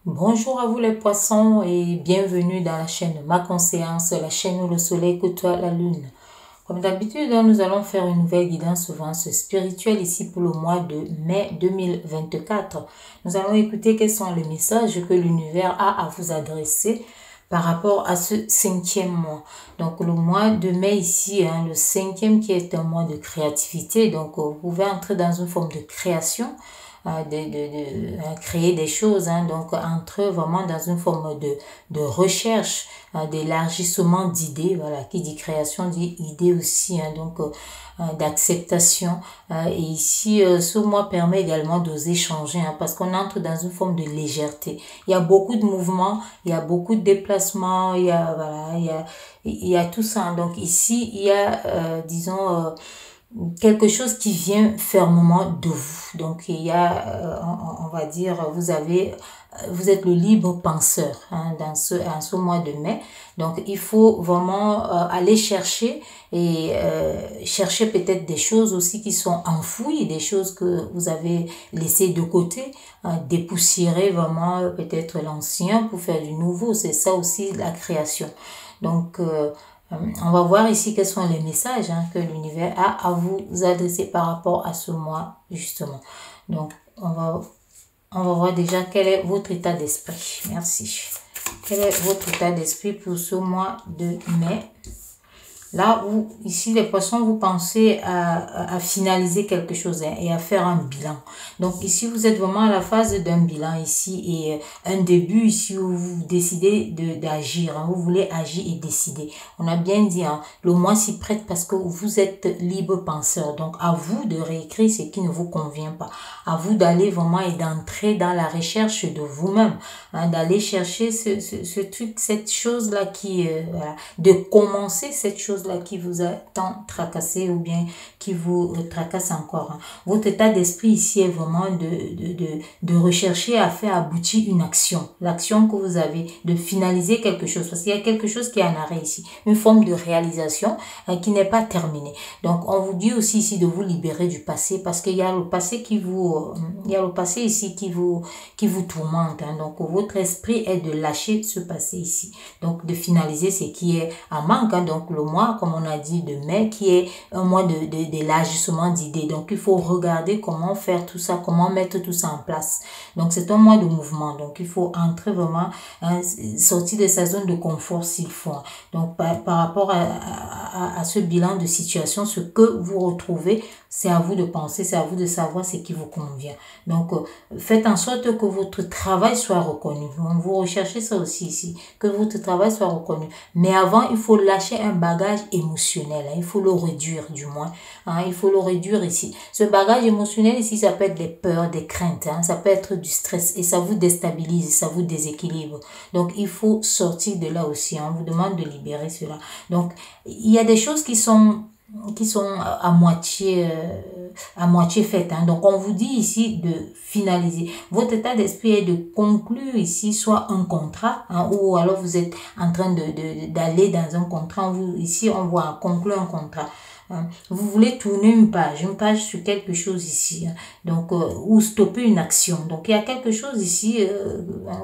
Bonjour à vous les poissons et bienvenue dans la chaîne Ma Conscience, la chaîne où le soleil côtoie la lune. Comme d'habitude, nous allons faire une nouvelle guidance spirituelle ici pour le mois de mai 2024. Nous allons écouter quels sont les messages que l'univers a à vous adresser par rapport à ce 5e mois. Donc le mois de mai ici, le 5e qui est un mois de créativité. Donc vous pouvez entrer dans une forme de création. Créer des choses, donc entrer vraiment dans une forme de recherche, d'élargissement d'idées, voilà, qui dit création dit idée aussi, donc d'acceptation. Et ici, ce mois permet également d'oser changer, parce qu'on entre dans une forme de légèreté. Il y a beaucoup de mouvements, il y a beaucoup de déplacements, il y a tout ça. Donc ici, il y a, disons, quelque chose qui vient fermement de vous. Donc il y a, on va dire, vous êtes le libre penseur, en ce mois de mai. Donc il faut vraiment aller chercher et chercher peut-être des choses aussi qui sont enfouies, des choses que vous avez laissées de côté, dépoussiérer vraiment peut-être l'ancien pour faire du nouveau. C'est ça aussi la création. Donc on va voir ici quels sont les messages que l'univers a à vous adresser par rapport à ce mois, justement. Donc, on va voir déjà quel est votre état d'esprit. Merci. Quel est votre état d'esprit pour ce mois de mai? Là où, ici, les poissons, vous pensez à finaliser quelque chose et à faire un bilan. Donc, ici, vous êtes vraiment à la phase d'un bilan ici et un début ici où vous décidez d'agir. Vous voulez agir et décider. On a bien dit, le mois s'y prête parce que vous êtes libre penseur. Donc, à vous de réécrire ce qui ne vous convient pas. À vous d'aller vraiment et d'entrer dans la recherche de vous-même. D'aller chercher ce truc, cette chose-là qui, de commencer cette chose là qui vous a tant tracassé ou bien qui vous tracasse encore. Votre état d'esprit ici est vraiment de rechercher à faire aboutir une action. L'action que vous avez, de finaliser quelque chose. Parce qu'il y a quelque chose qui est en arrêt ici. Une forme de réalisation qui n'est pas terminée. Donc, on vous dit aussi ici de vous libérer du passé parce qu'il y a le passé il y a le passé ici qui vous tourmente. Donc, votre esprit est de lâcher ce passé ici. Donc, de finaliser ce qui est en manque. Donc, le mois, comme on a dit, de mai, qui est un mois d'élargissement d'idées. Donc, il faut regarder comment faire tout ça, comment mettre tout ça en place. Donc, c'est un mois de mouvement. Donc, il faut entrer vraiment, sortir de sa zone de confort s'il faut. Donc, par rapport à ce bilan de situation, ce que vous retrouvez, c'est à vous de penser, c'est à vous de savoir ce qui vous convient. Donc, faites en sorte que votre travail soit reconnu. Vous recherchez ça aussi ici, que votre travail soit reconnu. Mais avant, il faut lâcher un bagage émotionnel. Il faut le réduire du moins. Il faut le réduire ici. Ce bagage émotionnel ici, ça peut être des peurs, des craintes. Ça peut être du stress et ça vous déstabilise, ça vous déséquilibre. Donc, il faut sortir de là aussi. On vous demande de libérer cela. Donc, il y a des choses qui sont à moitié faites. Donc, on vous dit ici de finaliser. Votre état d'esprit est de conclure ici soit un contrat ou alors vous êtes en train d'aller dans un contrat. Ici, on voit conclure un contrat. Vous voulez tourner une page sur quelque chose ici, donc ou stopper une action. Donc il y a quelque chose ici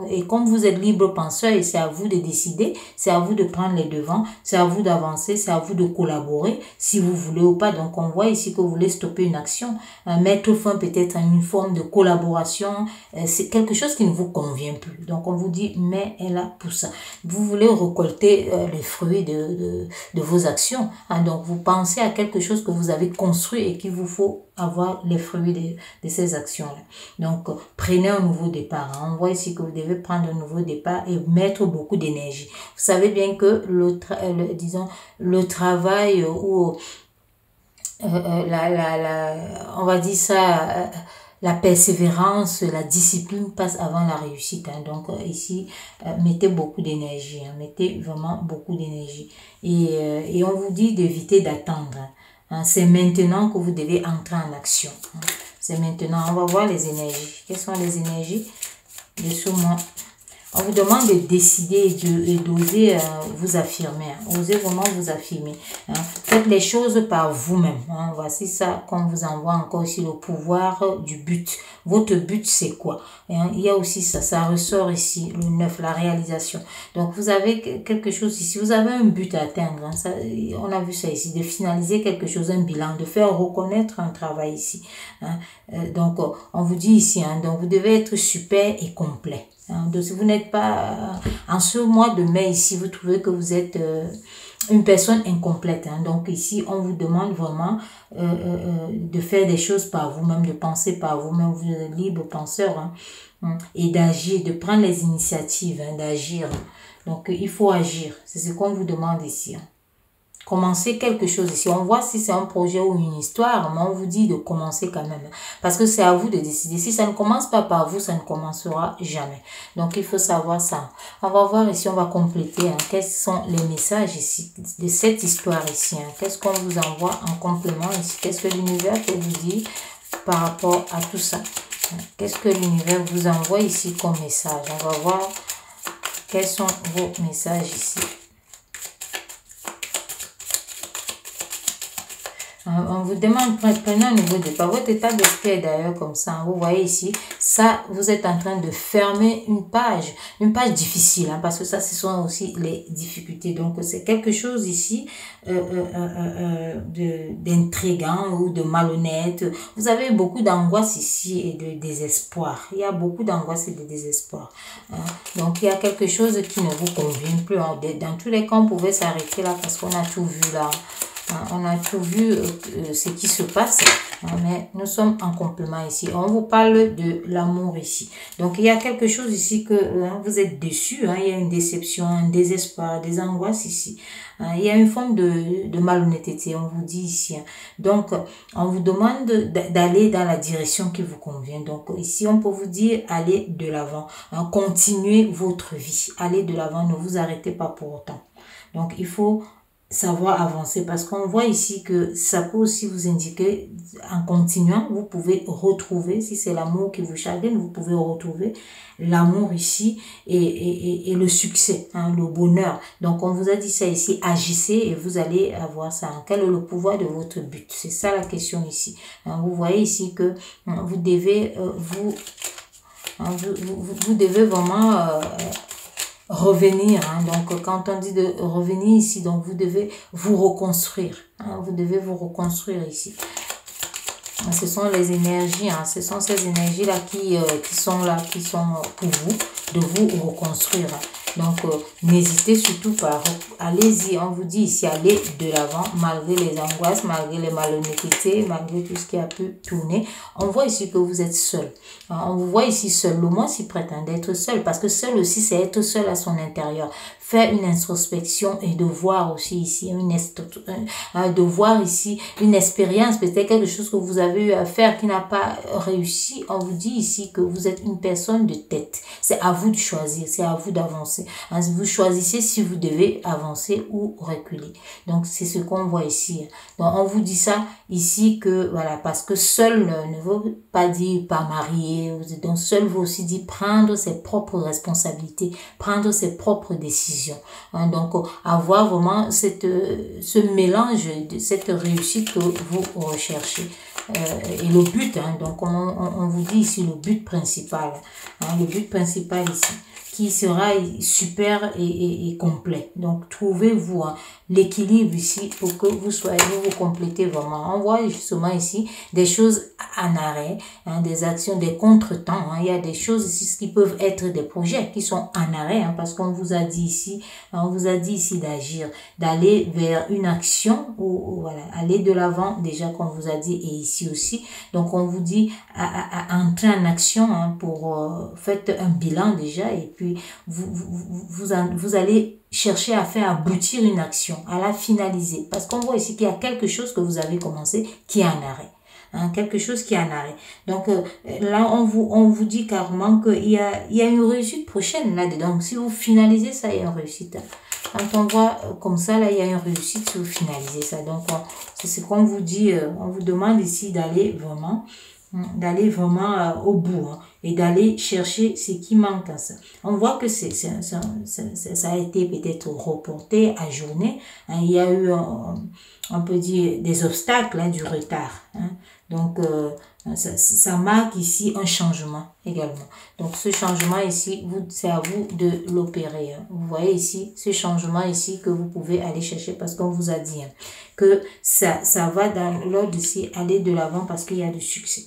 et comme vous êtes libre penseur et c'est à vous de décider, c'est à vous de prendre les devants, c'est à vous d'avancer, c'est à vous de collaborer si vous voulez ou pas. Donc on voit ici que vous voulez stopper une action, mettre fin peut-être à une forme de collaboration, c'est quelque chose qui ne vous convient plus. Donc on vous dit mais elle a pour ça. Vous voulez récolter les fruits de vos actions. Donc vous pensez à quelque chose que vous avez construit et qu'il vous faut avoir les fruits de ces actions-là. Donc, prenez un nouveau départ. On voit ici que vous devez prendre un nouveau départ et mettre beaucoup d'énergie. Vous savez bien que le travail ou on va dire ça, la persévérance, la discipline passe avant la réussite. Donc ici, mettez beaucoup d'énergie. Mettez vraiment beaucoup d'énergie. Et on vous dit d'éviter d'attendre. C'est maintenant que vous devez entrer en action. C'est maintenant. On va voir les énergies. Quelles sont les énergies de ce mois? On vous demande de décider et d'oser vous affirmer. Osez vraiment vous affirmer. Faites les choses par vous-même. Voici ça qu'on vous envoie encore ici, le pouvoir du but. Votre but, c'est quoi? Il y a aussi ça, ça ressort ici, le 9, la réalisation. Donc, vous avez quelque chose ici. Vous avez un but à atteindre. Ça, on a vu ça ici, de finaliser quelque chose, un bilan, de faire reconnaître un travail ici. Donc, on vous dit ici, donc vous devez être super et complet. Donc, si vous n'êtes pas en ce mois de mai ici, vous trouvez que vous êtes une personne incomplète. Donc ici, on vous demande vraiment de faire des choses par vous-même, de penser par vous-même. Vous êtes libre penseur et d'agir, de prendre les initiatives, d'agir. Donc il faut agir. C'est ce qu'on vous demande ici. Commencer quelque chose ici. On voit si c'est un projet ou une histoire, mais on vous dit de commencer quand même. Parce que c'est à vous de décider. Si ça ne commence pas par vous, ça ne commencera jamais. Donc, il faut savoir ça. On va voir ici, on va compléter. Quels sont les messages ici de cette histoire ici. Qu'est-ce qu'on vous envoie en complément ici? Qu'est-ce que l'univers peut vous dire par rapport à tout ça? Qu'est-ce que l'univers vous envoie ici comme message? On va voir quels sont vos messages ici. On vous demande, prenez un nouveau départ. Votre état d'esprit est d'ailleurs comme ça. Vous voyez ici, ça, vous êtes en train de fermer une page difficile, parce que ça, ce sont aussi les difficultés. Donc, c'est quelque chose ici d'intriguant ou de malhonnête. Vous avez beaucoup d'angoisse ici et de désespoir. Il y a beaucoup d'angoisse et de désespoir. Donc, il y a quelque chose qui ne vous convient plus. Dans tous les cas, on pouvait s'arrêter là parce qu'on a tout vu là. On a tout vu ce qui se passe, mais nous sommes en complément ici. On vous parle de l'amour ici. Donc, il y a quelque chose ici que vous êtes déçu. Il y a une déception, un désespoir, des angoisses ici. Il y a une forme de malhonnêteté, on vous dit ici. Donc, on vous demande d'aller dans la direction qui vous convient. Donc, ici, on peut vous dire, allez de l'avant. Continuez votre vie. Allez de l'avant, ne vous arrêtez pas pour autant. Donc, il faut savoir avancer parce qu'on voit ici que ça peut aussi vous indiquer en continuant, vous pouvez retrouver, si c'est l'amour qui vous chagrine, vous pouvez retrouver l'amour ici et le succès, le bonheur. Donc on vous a dit ça ici, agissez et vous allez avoir ça. Quel est le pouvoir de votre but? C'est ça la question ici. Vous voyez ici que vous devez vous devez vraiment revenir. Donc quand on dit de revenir ici, donc vous devez vous reconstruire. Vous devez vous reconstruire ici. Ce sont les énergies, ce sont ces énergies-là qui sont là, qui sont pour vous, de vous reconstruire. Donc, n'hésitez surtout pas. Allez-y, on vous dit ici, allez de l'avant, malgré les angoisses, malgré les malhonnêtetés, malgré tout ce qui a pu tourner. On voit ici que vous êtes seul. On vous voit ici seul. Le mois s'y prête d'être seul, parce que seul aussi, c'est être seul à son intérieur. Faire une introspection et de voir aussi ici, de voir ici une expérience, peut-être quelque chose que vous avez eu à faire qui n'a pas réussi. On vous dit ici que vous êtes une personne de tête. C'est à vous de choisir, c'est à vous d'avancer. Vous choisissez si vous devez avancer ou reculer. Donc, c'est ce qu'on voit ici. Donc, on vous dit ça ici que, voilà, parce que seul ne veut pas dire pas marié. Donc, seul veut aussi dire prendre ses propres responsabilités, prendre ses propres décisions. Donc, avoir vraiment ce mélange, cette réussite que vous recherchez. Et le but, donc on vous dit ici le but principal. Le but principal ici, qui sera super et complet. Donc, trouvez-vous l'équilibre ici pour que vous vous complétez vraiment. On voit justement ici des choses en arrêt, des actions, des contretemps. Il y a des choses ici qui peuvent être des projets qui sont en arrêt, parce qu'on vous a dit ici, d'agir, d'aller vers une action ou voilà, aller de l'avant déjà qu'on vous a dit, et ici aussi. Donc, on vous dit à entrer en action pour faites un bilan déjà, et puis vous allez chercher à faire aboutir une action, à la finaliser. Parce qu'on voit ici qu'il y a quelque chose que vous avez commencé qui est en arrêt. Quelque chose qui est en arrêt. Donc là, on vous dit carrément qu'il y a une réussite prochaine là-dedans. Donc si vous finalisez ça, il y a une réussite. Quand on voit comme ça, là, il y a une réussite si vous finalisez ça. Donc c'est ce qu'on vous dit. On vous demande ici d'aller vraiment au bout. et d'aller chercher ce qui manque à ça. On voit que ça a été peut-être reporté, ajourné. Hein. Il y a eu, on peut dire, des obstacles, hein, du retard. Hein. Donc, ça marque ici un changement également. Donc, ce changement ici, c'est à vous de l'opérer. Hein. Vous voyez ici, ce changement ici que vous pouvez aller chercher parce qu'on vous a dit, hein, que ça va dans l'ordre ici, aller de l'avant parce qu'il y a du succès.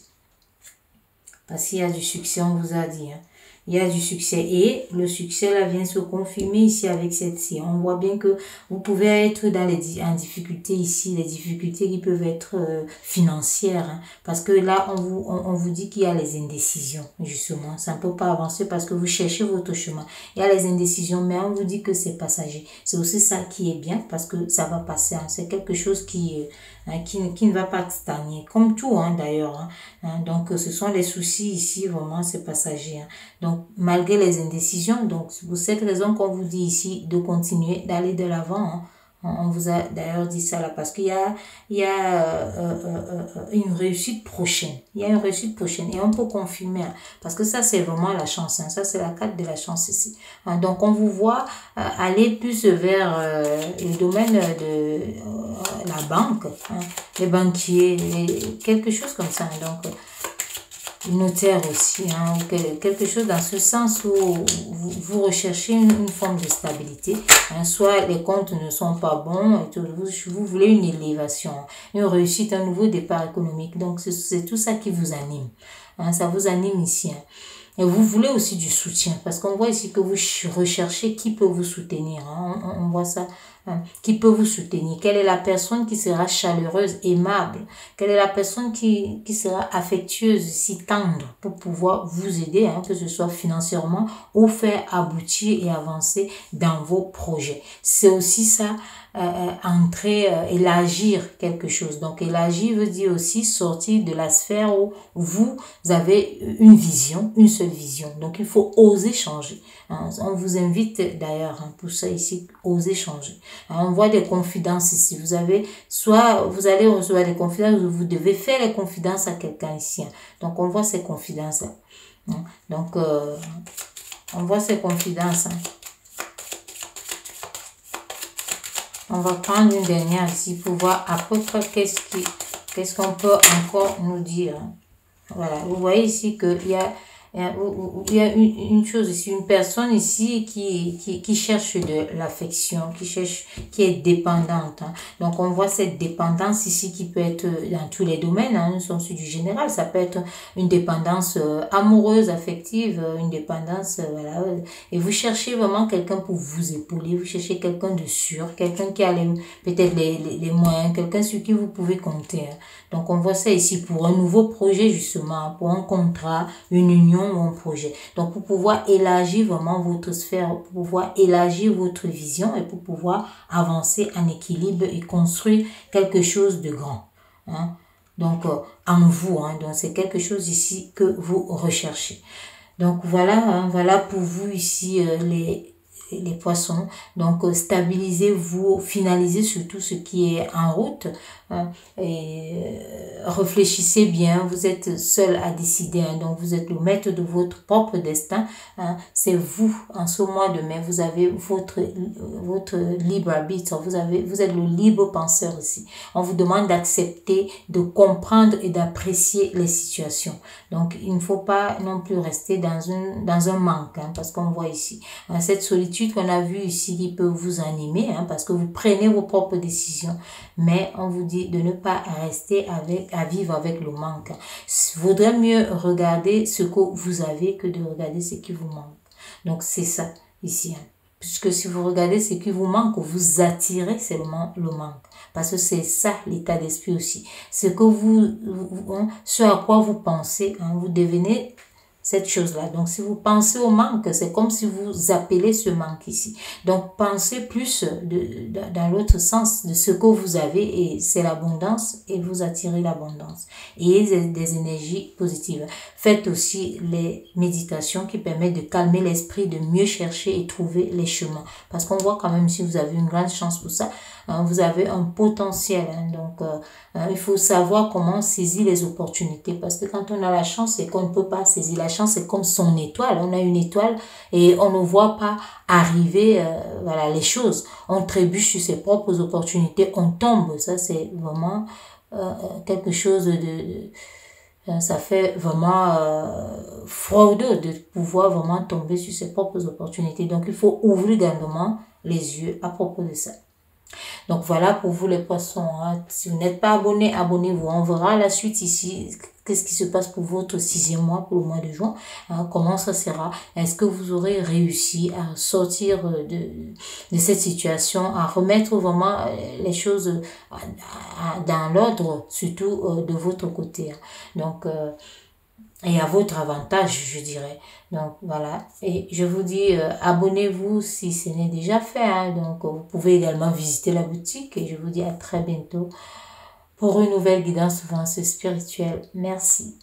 Parce qu'il y a du succès, on vous a dit. Hein. Il y a du succès et le succès là vient se confirmer ici avec cette ci. On voit bien que vous pouvez être en difficulté ici, les difficultés qui peuvent être financières. Hein, parce que là, on vous dit qu'il y a les indécisions, justement. Ça ne peut pas avancer parce que vous cherchez votre chemin. Il y a les indécisions, mais on vous dit que c'est passager. C'est aussi ça qui est bien parce que ça va passer. Hein, c'est quelque chose qui ne va pas stagner. Comme tout, hein, d'ailleurs. Hein, hein, donc, ce sont les soucis ici, vraiment, c'est passager. Hein. Donc, malgré les indécisions, donc c'est pour cette raison qu'on vous dit ici de continuer, d'aller de l'avant. Hein. On vous a d'ailleurs dit ça là parce qu'il y a une réussite prochaine. Il y a une réussite prochaine et on peut confirmer. Hein, parce que ça, c'est vraiment la chance. Hein, ça, c'est la carte de la chance ici. Hein, donc, on vous voit aller plus vers le domaine de la banque, hein, les banquiers, quelque chose comme ça. Hein, donc, notaire aussi, hein, quelque chose dans ce sens où vous recherchez une forme de stabilité, hein, soit les comptes ne sont pas bons, et tout, vous voulez une élévation, une réussite, un nouveau départ économique, donc c'est tout ça qui vous anime, hein, ça vous anime ici, hein. Et vous voulez aussi du soutien, parce qu'on voit ici que vous recherchez qui peut vous soutenir, hein, on voit ça, hein, qui peut vous soutenir, quelle est la personne qui sera chaleureuse, aimable, quelle est la personne qui sera affectueuse, si tendre, pour pouvoir vous aider, hein, que ce soit financièrement, ou faire aboutir et avancer dans vos projets. C'est aussi ça, entrer, élargir quelque chose. Donc, élargir veut dire aussi sortir de la sphère où vous avez une vision, une seule vision. Donc, il faut oser changer. Hein. On vous invite d'ailleurs, hein, pour ça ici, oser changer. Hein, on voit des confidences ici. Vous avez, soit vous allez recevoir des confidences, ou vous devez faire les confidences à quelqu'un ici. Hein. Donc, on voit ces confidences-là. Hein. Donc, on voit ces confidences. Hein. On va prendre une dernière ici pour voir à peu près qu'est-ce qu'on peut encore nous dire. Voilà, vous voyez ici qu'il y a une chose ici, une personne ici qui cherche de l'affection, qui est dépendante. Hein. Donc, on voit cette dépendance ici qui peut être dans tous les domaines. Hein. Nous sommes sur du général. Ça peut être une dépendance amoureuse, affective, une dépendance, voilà. Et vous cherchez vraiment quelqu'un pour vous épauler. Vous cherchez quelqu'un de sûr, quelqu'un qui a peut-être les moyens, quelqu'un sur qui vous pouvez compter. Hein. Donc, on voit ça ici pour un nouveau projet, justement, pour un contrat, une union ou un projet. Donc, pour pouvoir élargir vraiment votre sphère, pour pouvoir élargir votre vision et pour pouvoir avancer en équilibre et construire quelque chose de grand. Hein. Donc, en vous. Hein. Donc, c'est quelque chose ici que vous recherchez. Donc, voilà, hein, voilà pour vous ici les poissons. Donc, stabilisez-vous, finalisez surtout ce qui est en route. Hein, et réfléchissez bien, vous êtes seul à décider, hein, donc vous êtes le maître de votre propre destin. Hein, c'est vous, en ce mois de mai, vous avez votre libre arbitre, vous êtes le libre penseur ici. On vous demande d'accepter, de comprendre et d'apprécier les situations. Donc, il ne faut pas non plus rester dans un manque, hein, parce qu'on voit ici, hein, cette solitude qu'on a vue ici qui peut vous animer, hein, parce que vous prenez vos propres décisions, mais on vous dit de ne pas rester à vivre avec le manque. Il vaudrait mieux regarder ce que vous avez que de regarder ce qui vous manque. Donc, c'est ça ici. Hein. Puisque si vous regardez ce qui vous manque, vous attirez seulement le manque. Parce que c'est ça l'état d'esprit aussi. Ce à quoi vous pensez, hein, vous devenez cette chose-là. Donc, si vous pensez au manque, c'est comme si vous appelez ce manque ici. Donc, pensez plus dans l'autre sens de ce que vous avez et c'est l'abondance et vous attirez l'abondance. Et des énergies positives. Faites aussi les méditations qui permettent de calmer l'esprit, de mieux chercher et trouver les chemins. Parce qu'on voit quand même si vous avez une grande chance pour ça, vous avez un potentiel. Donc, il faut savoir comment saisir les opportunités. Parce que quand on a la chance, c'est qu'on ne peut pas saisir. La chance, c'est comme son étoile. On a une étoile et on ne voit pas arriver voilà, les choses. On trébuche sur ses propres opportunités. On tombe. Ça, c'est vraiment quelque chose ça fait vraiment fraudeux de pouvoir vraiment tomber sur ses propres opportunités. Donc, il faut ouvrir grandement les yeux à propos de ça. Donc, voilà pour vous les poissons. Hein. Si vous n'êtes pas abonné, abonnez-vous. On verra la suite ici. Qu'est-ce qui se passe pour votre 6e mois, pour le mois de juin. Hein, comment ça sera. Est-ce que vous aurez réussi à sortir de cette situation, à remettre vraiment les choses dans l'ordre, surtout de votre côté. Hein. Donc, et à votre avantage, je dirais. Donc, voilà. Et je vous dis, abonnez-vous si ce n'est déjà fait. Hein. Donc, vous pouvez également visiter la boutique. Et je vous dis à très bientôt pour une nouvelle guidance spirituelle. Merci.